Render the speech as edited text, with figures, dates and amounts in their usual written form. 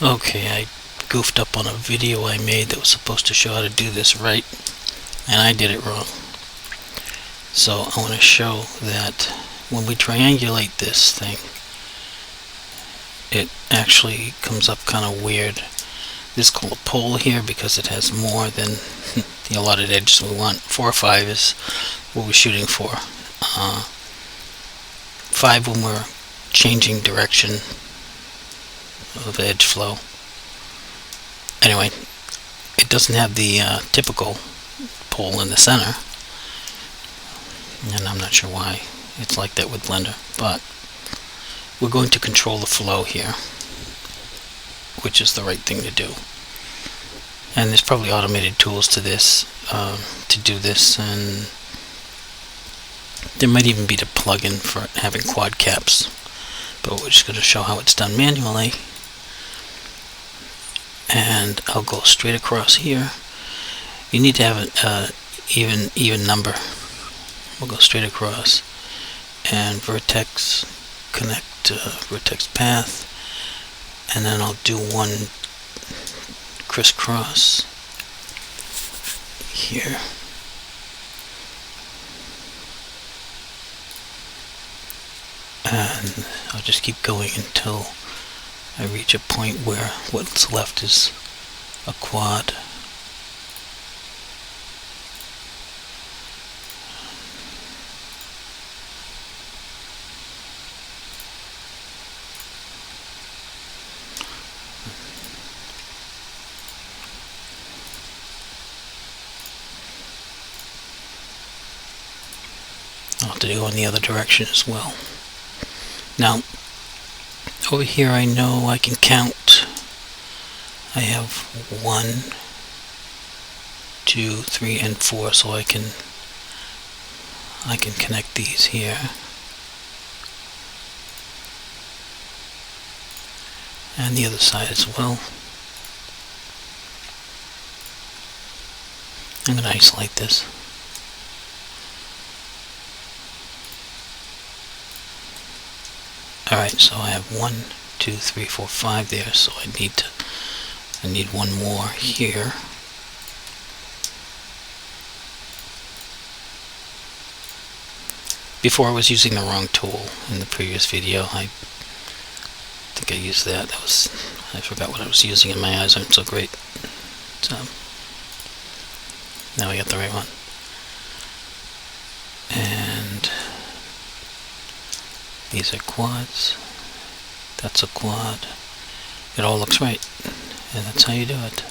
Okay, I goofed up on a video I made that was supposed to show how to do this right, and I did it wrong. So I want to show that when we triangulate this thing, it actually comes up kind of weird. This is called a pole here because it has more than the allotted edges we want. 4 or 5 is what we're shooting for. 5 when we're changing direction of edge flow. Anyway, it doesn't have the typical pole in the center, and I'm not sure why it's like that with Blender, but we're going to control the flow here, which is the right thing to do. And there's probably automated tools to this to do this, and there might even be the plugin for having quad caps, but we're just going to show how it's done manually. And I'll go straight across here. You need to have an even number. We'll go straight across and vertex connect vertex path, and then I'll do one crisscross here. And I'll just keep going until I reach a point where what's left is a quad. I'll have to go in the other direction as well. Now, over here I know I can count. I have 1, 2, 3, and 4, so I can connect these here. And the other side as well. I'm going to isolate this. Alright, so I have 1, 2, 3, 4, 5 there, so I need one more here. Before I was using the wrong tool in the previous video. I think I used that. I forgot what I was using, and my eyes aren't so great. So now I got the right one. And these are quads. That's a quad. It all looks right. And that's how you do it.